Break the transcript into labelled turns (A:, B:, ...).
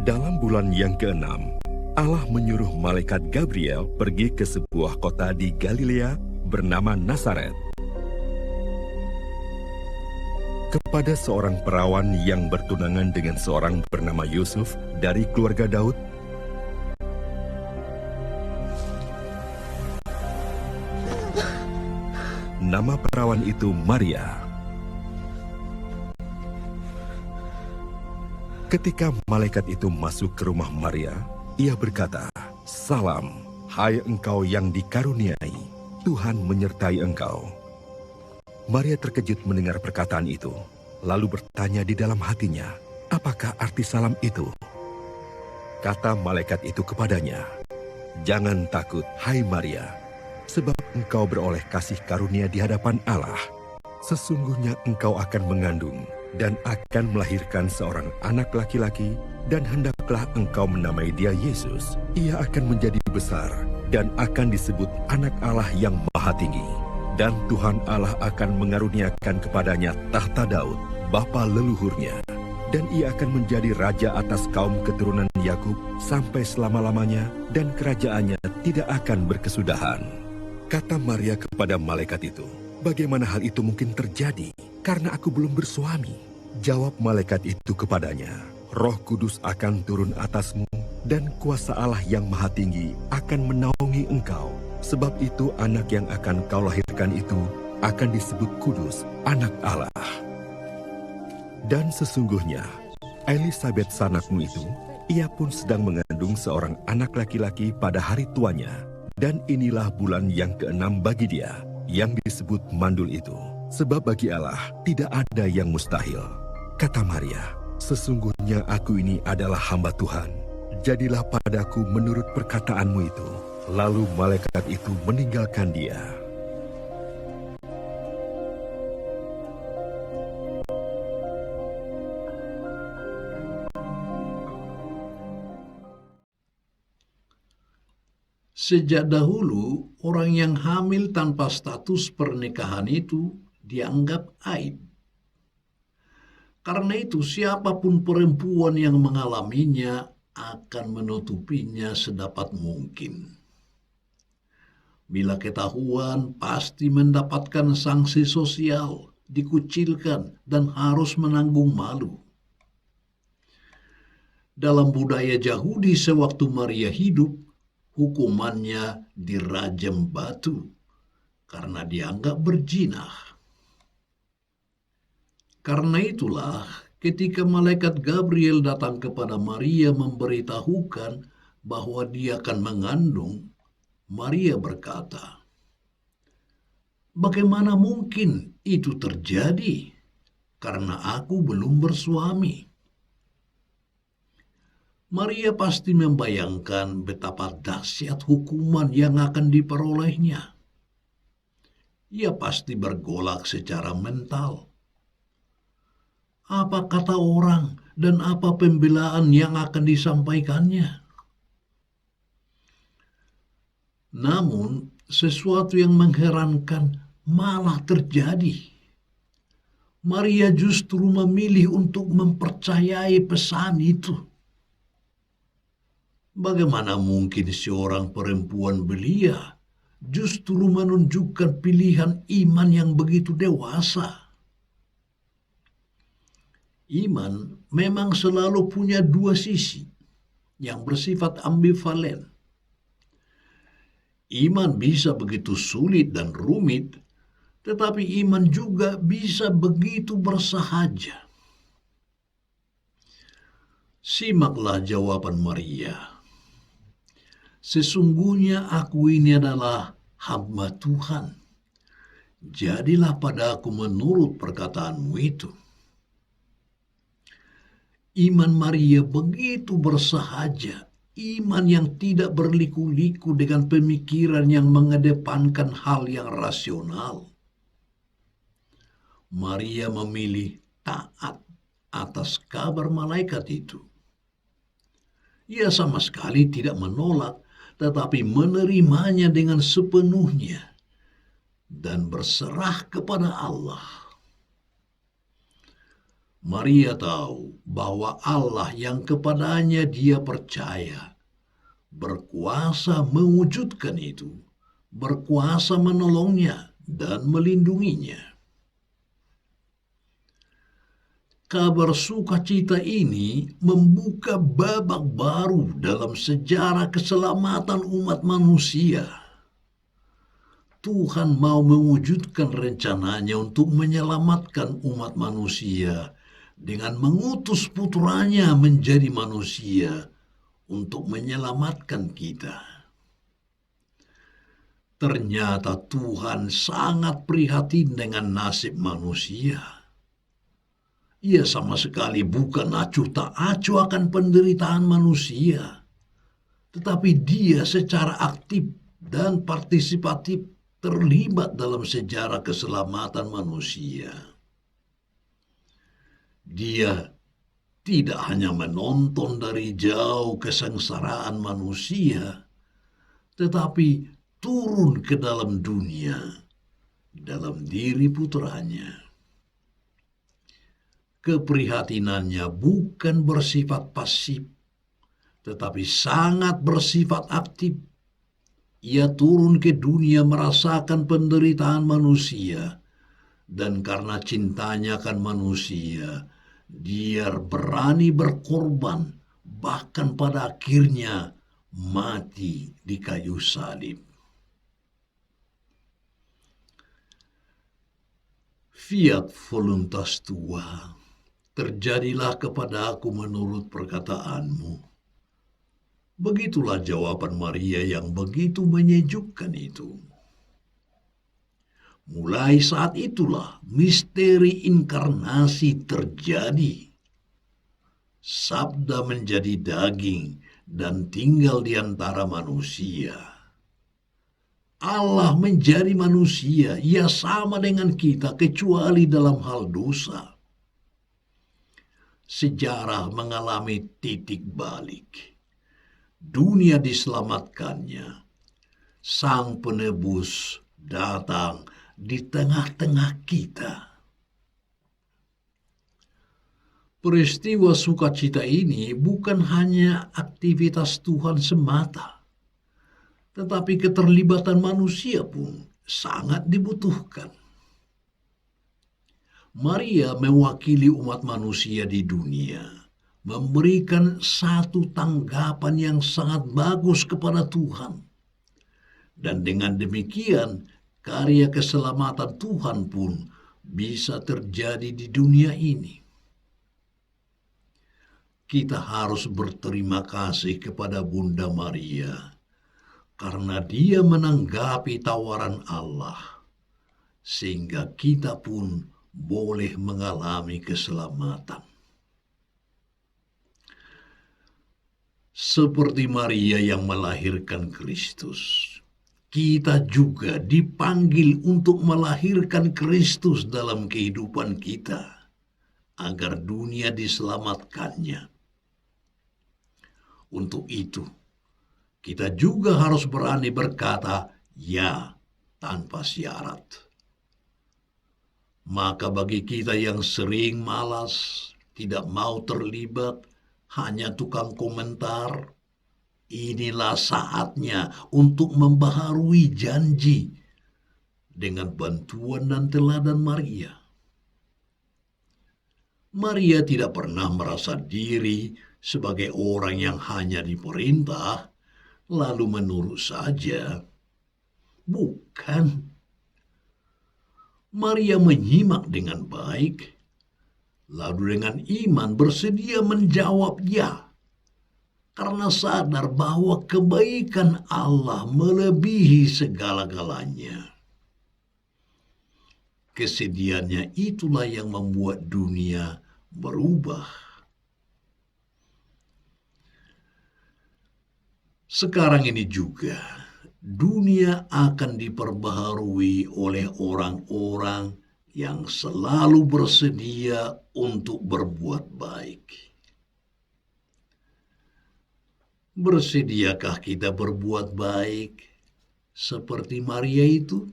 A: Dalam bulan yang ke-6, Allah menyuruh malaikat Gabriel pergi ke sebuah kota di Galilea bernama Nazaret. Kepada seorang perawan yang bertunangan dengan seorang bernama Yusuf dari keluarga Daud. Nama perawan itu Maria. Ketika malaikat itu masuk ke rumah Maria, ia berkata, "Salam, hai engkau yang dikaruniai, Tuhan menyertai engkau." Maria terkejut mendengar perkataan itu, lalu bertanya di dalam hatinya, apakah arti salam itu? Kata malaikat itu kepadanya, "Jangan takut, hai Maria, sebab engkau beroleh kasih karunia di hadapan Allah. Sesungguhnya engkau akan mengandung dan akan melahirkan seorang anak laki-laki, dan hendaklah engkau menamai dia Yesus. Ia akan menjadi besar dan akan disebut Anak Allah yang Maha Tinggi. Dan Tuhan Allah akan mengaruniakan kepadanya tahta Daud, bapa leluhurnya. Dan ia akan menjadi raja atas kaum keturunan Yakub sampai selama-lamanya, dan kerajaannya tidak akan berkesudahan." Kata Maria kepada malaikat itu, "Bagaimana hal itu mungkin terjadi? Karena aku belum bersuami." Jawab malaikat itu kepadanya, "Roh Kudus akan turun atasmu, dan kuasa Allah yang Maha Tinggi akan menaungi engkau. Sebab itu anak yang akan kau lahirkan itu akan disebut kudus, Anak Allah. Dan sesungguhnya, Elisabet sanakmu itu, ia pun sedang mengandung seorang anak laki-laki pada hari tuanya. Dan inilah bulan yang ke-6 bagi dia, yang disebut mandul itu. Sebab bagi Allah tidak ada yang mustahil." Kata Maria, "Sesungguhnya aku ini adalah hamba Tuhan. Jadilah padaku menurut perkataanmu itu." Lalu malaikat itu meninggalkan dia.
B: Sejak dahulu, orang yang hamil tanpa status pernikahan itu dianggap aib. Karena itu, siapapun perempuan yang mengalaminya akan menutupinya sedapat mungkin. Bila ketahuan, pasti mendapatkan sanksi sosial, dikucilkan, dan harus menanggung malu. Dalam budaya Yahudi sewaktu Maria hidup, hukumannya dirajam batu karena dianggap berzinah. Karena itulah, ketika malaikat Gabriel datang kepada Maria memberitahukan bahwa dia akan mengandung, Maria berkata, "Bagaimana mungkin itu terjadi? Karena aku belum bersuami." Maria pasti membayangkan betapa dahsyat hukuman yang akan diperolehnya. Ia pasti bergolak secara mental. Apa kata orang dan apa pembelaan yang akan disampaikannya? Namun, sesuatu yang mengherankan malah terjadi. Maria justru memilih untuk mempercayai pesan itu. Bagaimana mungkin seorang perempuan belia justru menunjukkan pilihan iman yang begitu dewasa? Iman memang selalu punya dua sisi yang bersifat ambivalen. Iman bisa begitu sulit dan rumit, tetapi iman juga bisa begitu bersahaja. Simaklah jawaban Maria. "Sesungguhnya aku ini adalah hamba Tuhan. Jadilah padaku menurut perkataanmu itu." Iman Maria begitu bersahaja, iman yang tidak berliku-liku dengan pemikiran yang mengedepankan hal yang rasional. Maria memilih taat atas kabar malaikat itu. Ia sama sekali tidak menolak, tetapi menerimanya dengan sepenuhnya dan berserah kepada Allah. Maria tahu bahwa Allah yang kepadanya dia percaya berkuasa mewujudkan itu, berkuasa menolongnya dan melindunginya. Kabar sukacita ini membuka babak baru dalam sejarah keselamatan umat manusia. Tuhan mau mewujudkan rencananya untuk menyelamatkan umat manusia dengan mengutus putranya menjadi manusia untuk menyelamatkan kita. Ternyata Tuhan sangat prihatin dengan nasib manusia. Ia sama sekali bukan acuh tak acuh akan penderitaan manusia, tetapi dia secara aktif dan partisipatif terlibat dalam sejarah keselamatan manusia. Dia tidak hanya menonton dari jauh kesengsaraan manusia, tetapi turun ke dalam dunia, dalam diri putranya. Keprihatinannya bukan bersifat pasif, tetapi sangat bersifat aktif. Ia turun ke dunia merasakan penderitaan manusia, dan karena cintanya akan manusia, dia berani berkorban, bahkan pada akhirnya mati di kayu salib. Fiat voluntas tua, terjadilah kepada aku menurut perkataanmu. Begitulah jawaban Maria yang begitu menyejukkan itu. Mulai saat itulah misteri inkarnasi terjadi. Sabda menjadi daging dan tinggal di antara manusia. Allah menjadi manusia, ia sama dengan kita kecuali dalam hal dosa. Sejarah mengalami titik balik. Dunia diselamatkannya. Sang penebus datang di tengah-tengah kita. Peristiwa sukacita ini bukan hanya aktivitas Tuhan semata, tetapi keterlibatan manusia pun sangat dibutuhkan. Maria mewakili umat manusia di dunia, memberikan satu tanggapan yang sangat bagus kepada Tuhan. Dan dengan demikian, karya keselamatan Tuhan pun bisa terjadi di dunia ini. Kita harus berterima kasih kepada Bunda Maria, karena dia menanggapi tawaran Allah, sehingga kita pun boleh mengalami keselamatan. Seperti Maria yang melahirkan Kristus, kita juga dipanggil untuk melahirkan Kristus dalam kehidupan kita, agar dunia diselamatkannya. Untuk itu, kita juga harus berani berkata ya tanpa syarat. Maka bagi kita yang sering malas, tidak mau terlibat, hanya tukang komentar, inilah saatnya untuk membaharui janji dengan bantuan dan teladan Maria. Maria tidak pernah merasa diri sebagai orang yang hanya diperintah, lalu menurut saja. Bukan. Maria menyimak dengan baik, lalu dengan iman bersedia menjawab ya, karena sadar bahwa kebaikan Allah melebihi segala-galanya. Kesediaannya itulah yang membuat dunia berubah. Sekarang ini juga, dunia akan diperbaharui oleh orang-orang yang selalu bersedia untuk berbuat baik. Bersediakah kita berbuat baik seperti Maria itu?